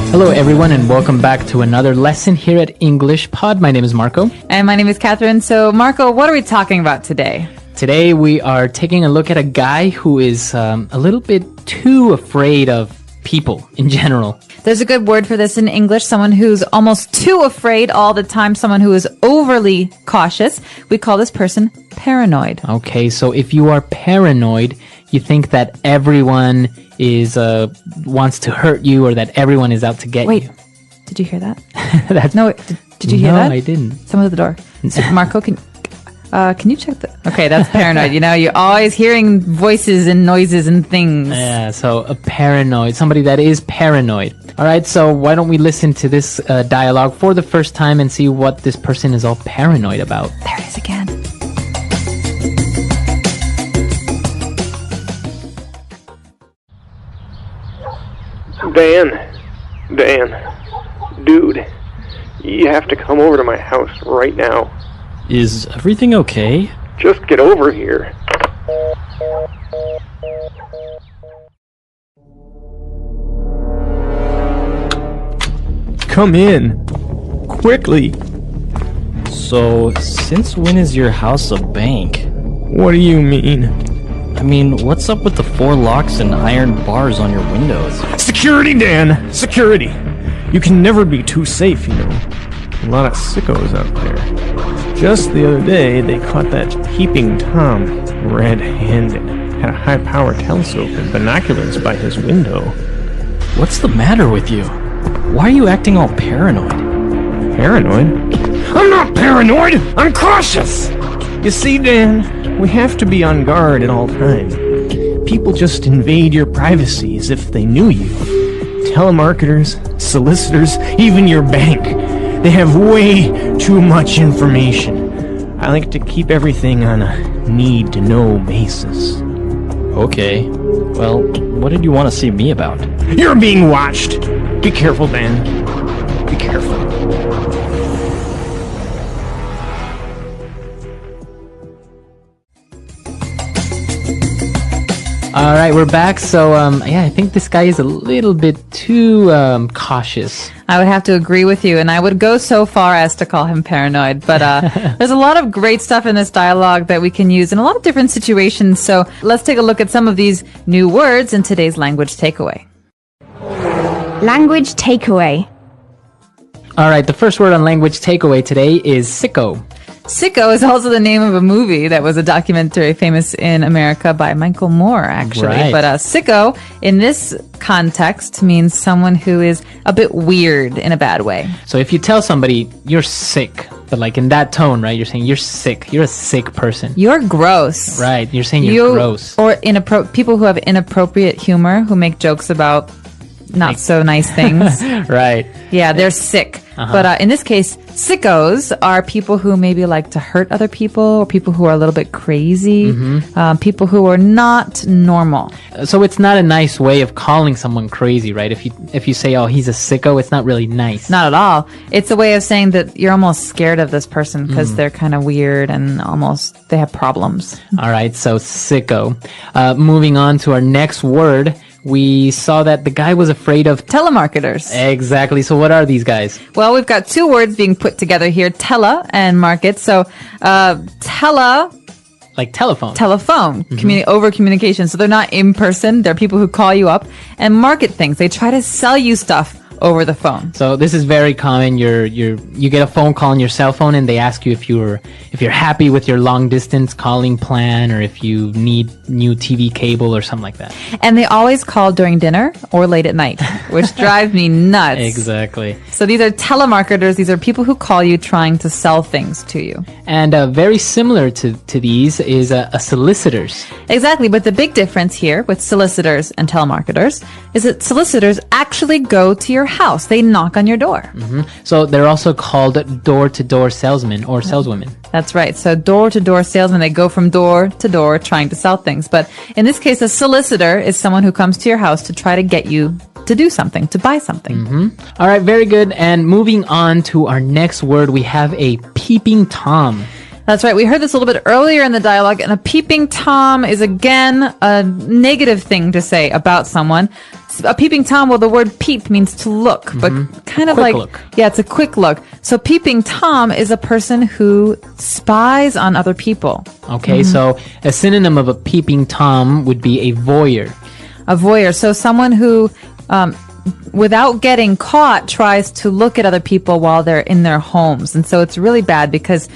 Hello everyone and welcome back to another lesson here at English Pod. My name is Marco. And my name is Catherine. So Marco, what are we talking about today? Today we are taking a look at a guy who is a little bit too afraid of people in general. There's a good word for this in English, someone who's almost too afraid all the time, someone who is overly cautious. We call this person paranoid. Okay, so if you are paranoid, you think that everyone is wants to hurt you or that everyone is out to get you. Wait, did you hear that? That's, No, did you hear that? No, I didn't. Someone at the door. Marco, can you check the... Okay, that's paranoid. You know, you're always hearing voices and noises and things. Yeah, so a paranoid, somebody that is paranoid. All right, so why don't we listen to this dialogue for the first time and see what this person is all paranoid about. There it is again. Dan, dude, you have to come over to my house right now. Is everything okay? Just get over here. Come in. Quickly. So, since when is your house a bank? What do you mean? I mean, what's up with the 4 locks and iron bars on your windows? Security, Dan! Security! You can never be too safe, you know. A lot of sickos out there. Just the other day, they caught that peeping Tom, red-handed. Had a high-power telescope and binoculars by his window. What's the matter with you? Why are you acting all paranoid? Paranoid? I'm not paranoid! I'm cautious! You see, Dan, we have to be on guard at all times. People just invade your privacy as if they knew you. Telemarketers, solicitors, even your bank. They have way too much information. I like to keep everything on a need-to-know basis. Okay. Well, what did you want to see me about? You're being watched! Be careful, Dan. Be careful. All right, we're back. So, I think this guy is a little bit too cautious. I would have to agree with you, and I would go so far as to call him paranoid. But there's a lot of great stuff in this dialogue that we can use in a lot of different situations. So let's take a look at some of these new words in today's language takeaway. Language takeaway. All right, the first word on language takeaway today is sicko. Sicko is also the name of a movie that was a documentary famous in America by Michael Moore, actually. Right. But sicko, in this context, means someone who is a bit weird in a bad way. So if you tell somebody you're sick, but like in that tone, right? You're saying you're sick. You're a sick person. You're gross. Right. You're saying you're gross. Or people who have inappropriate humor, who make jokes about not so nice things. Right. Yeah, they're sick. But in this case, sickos are people who maybe like to hurt other people, or people who are a little bit crazy, people who are not normal. So it's not a nice way of calling someone crazy, right? If you say, oh, he's a sicko, it's not really nice. Not at all. It's a way of saying that you're almost scared of this person because they're kind of weird and almost they have problems. All right, so sicko. Moving on to our next word. We saw that the guy was afraid of Telemarketers. Exactly. So what are these guys? Well, we've got 2 words being put together here, tele and market. So tele, like telephone. Over communication. So they're not in person. They're people who call you up and market things. They try to sell you stuff over the phone. So this is very common. You get a phone call on your cell phone and they ask you if you're happy with your long distance calling plan or if you need new TV cable or something like that. And they always call during dinner or late at night, which drives me nuts. Exactly. So these are telemarketers. These are people who call you trying to sell things to you. And very similar to these is a solicitors. Exactly. But the big difference here with solicitors and telemarketers is that solicitors actually go to your house. They knock on your door. So they're also called door-to-door salesmen or saleswomen. That's right. So door-to-door salesmen, they go from door to door trying to sell things. But in this case, a solicitor is someone who comes to your house to try to get you to do something, to buy something. All right, very good. And moving on to our next word, we have a peeping Tom. That's right. We heard this a little bit earlier in the dialogue, and a peeping Tom is again a negative thing to say about someone. A peeping Tom, well, the word peep means to look, but kind of Quick like, look. yeah, it's a quick look. So peeping Tom is a person who spies on other people. Okay, so a synonym of a peeping Tom would be a voyeur. A voyeur. So someone who, without getting caught, tries to look at other people while they're in their homes. And so it's really bad because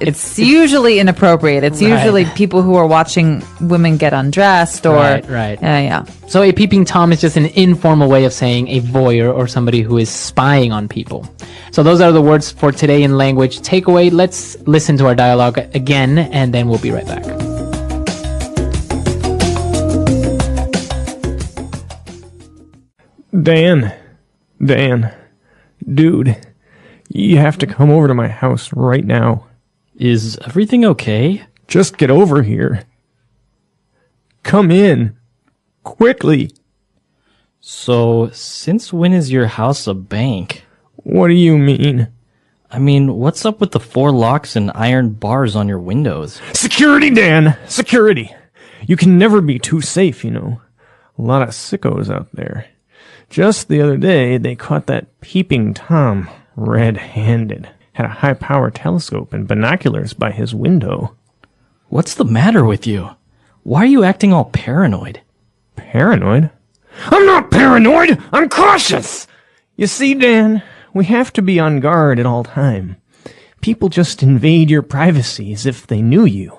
it's usually inappropriate. It's usually people who are watching women get undressed or... Right. Yeah. So a peeping Tom is just an informal way of saying a voyeur or somebody who is spying on people. So those are the words for today in language takeaway. Let's listen to our dialogue again, and then we'll be right back. Dan, dude, you have to come over to my house right now. Is everything okay? Just get over here. Come in. Quickly. So, since when is your house a bank? What do you mean? I mean, what's up with the 4 locks and iron bars on your windows? Security, Dan! Security! You can never be too safe, you know. A lot of sickos out there. Just the other day, they caught that peeping Tom red-handed. Had a high-power telescope and binoculars by his window. What's the matter with you? Why are you acting all paranoid? Paranoid? I'm not paranoid! I'm cautious! You see, Dan, we have to be on guard at all time. People just invade your privacy as if they knew you.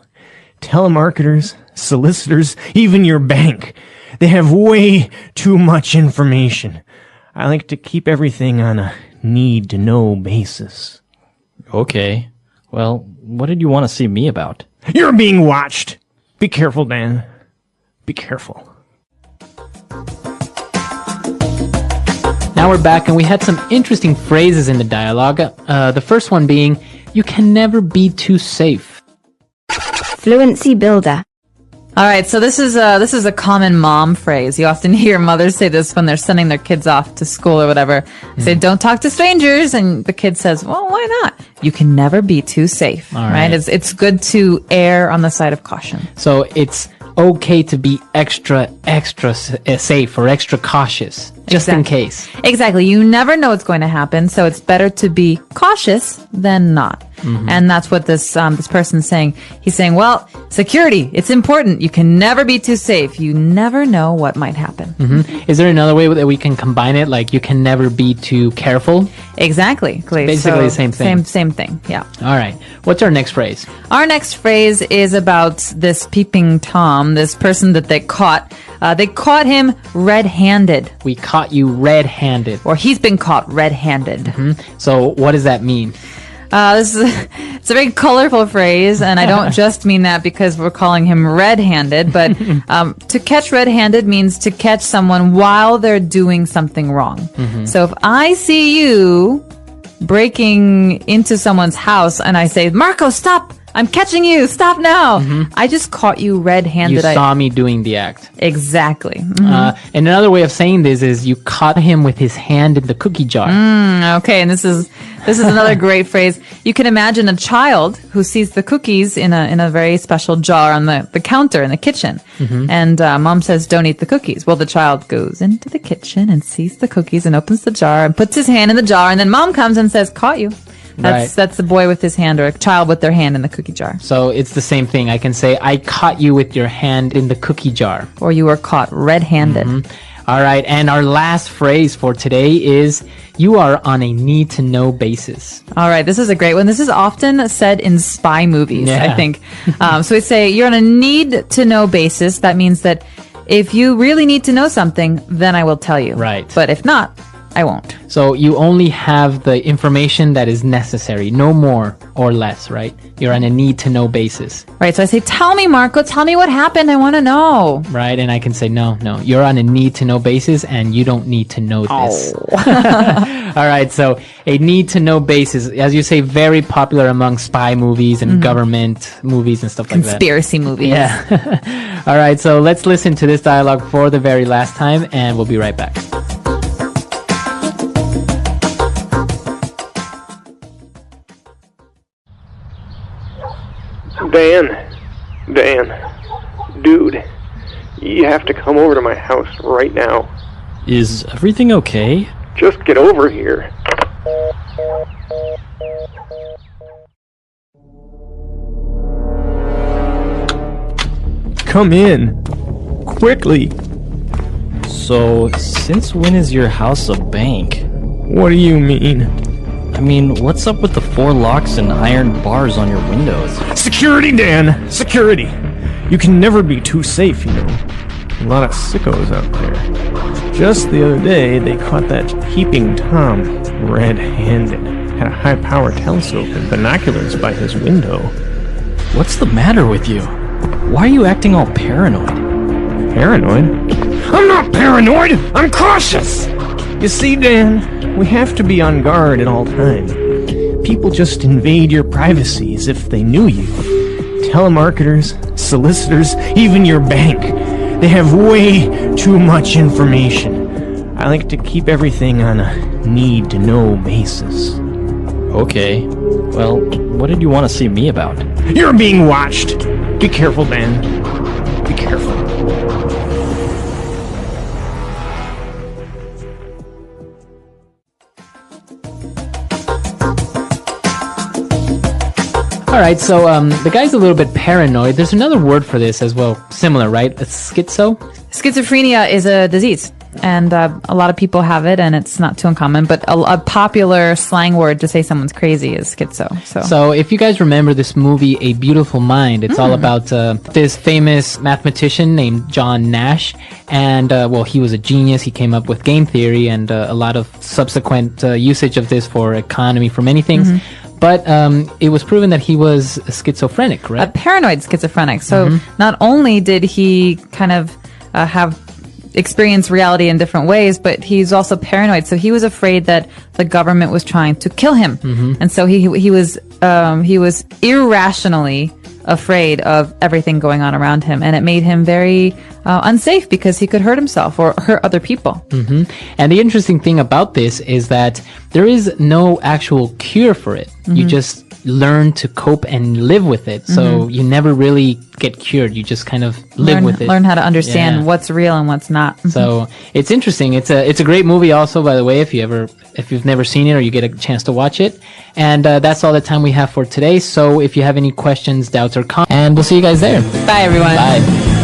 Telemarketers, solicitors, even your bank. They have way too much information. I like to keep everything on a need-to-know basis. Okay. Well, what did you want to see me about? You're being watched! Be careful, Dan. Be careful. Now we're back, and we had some interesting phrases in the dialogue. The first one being, you can never be too safe. Fluency Builder. All right, so this is a common mom phrase. You often hear mothers say this when they're sending their kids off to school or whatever. They say, don't talk to strangers, and the kid says, well, why not? You can never be too safe, right? It's good to err on the side of caution. So it's okay to be extra safe or extra cautious, just in case. Exactly. You never know what's going to happen, so it's better to be cautious than not. And that's what this person's saying. He's saying, well, security, it's important. You can never be too safe. You never know what might happen. Is there another way that we can combine it? Like, you can never be too careful? Exactly. Basically the same thing. Same thing, yeah. All right. What's our next phrase? Our next phrase is about this peeping Tom, this person that they caught. They caught him red-handed. We caught you red-handed. Or he's been caught red-handed. So what does that mean? It's a very colorful phrase, and I don't just mean that because we're calling him red-handed, but to catch red-handed means to catch someone while they're doing something wrong. So if I see you breaking into someone's house and I say, Marco, stop! I'm catching you! Stop now! I just caught you red-handed. You saw me doing the act. Exactly. And another way of saying this is you caught him with his hand in the cookie jar. Okay, and this is another great phrase. You can imagine a child who sees the cookies in a very special jar on the counter in the kitchen. And mom says, don't eat the cookies. Well, the child goes into the kitchen and sees the cookies and opens the jar and puts his hand in the jar, and then mom comes and says, caught you. That's the boy with his hand, or a child with their hand in the cookie jar. So it's the same thing. I can say, I caught you with your hand in the cookie jar. Or you were caught red-handed. All right. And our last phrase for today is, you are on a need-to-know basis. All right. This is a great one. This is often said in spy movies, I think. So we say, you're on a need-to-know basis. That means that if you really need to know something, then I will tell you. Right. But if not, I won't. So you only have the information that is necessary, no more or less, right? You're on a need-to-know basis. Right, so I say, tell me, Marco, tell me what happened. I want to know. Right, and I can say, no, you're on a need-to-know basis, and you don't need to know this. All right, so a need-to-know basis, as you say, very popular among spy movies and government movies and stuff like that. Conspiracy movies. Yeah. All right, so let's listen to this dialogue for the very last time, and we'll be right back. Dan, dude, you have to come over to my house right now. Is everything okay? Just get over here. Come in. Quickly. So, since when is your house a bank? What do you mean? I mean, what's up with the 4 locks and iron bars on your windows? Security, Dan! Security! You can never be too safe, you know. A lot of sickos out there. Just the other day, they caught that peeping Tom red-handed. Had a high-power telescope and binoculars by his window. What's the matter with you? Why are you acting all paranoid? Paranoid? I'm not paranoid! I'm cautious! You see, Dan, we have to be on guard at all times. People just invade your privacy as if they knew you. Telemarketers, solicitors, even your bank. They have way too much information. I like to keep everything on a need-to-know basis. Okay. Well, what did you want to see me about? You're being watched! Be careful, Dan. Be careful. All right, so the guy's a little bit paranoid. There's another word for this as well, similar, right? It's schizo. Schizophrenia is a disease, and a lot of people have it, and it's not too uncommon. But a popular slang word to say someone's crazy is schizo. So if you guys remember this movie, A Beautiful Mind, it's all about this famous mathematician named John Nash. And, well, he was a genius. He came up with game theory and a lot of subsequent usage of this for economy, for many things. But it was proven that he was schizophrenic, right? A paranoid schizophrenic. So not only did he kind of have experienced reality in different ways, but he's also paranoid. So he was afraid that the government was trying to kill him, and so he was irrationally afraid of everything going on around him, and it made him very unsafe because he could hurt himself or hurt other people. And the interesting thing about this is that there is no actual cure for it. You just learn to cope and live with it. So you never really get cured. You just kind of live with it. Learn how to understand what's real and what's not. So it's interesting. It's a great movie also, by the way, if you've never seen it or you get a chance to watch it. And that's all the time we have for today. So if you have any questions, doubts, or comments, and we'll see you guys there. Bye, everyone. Bye.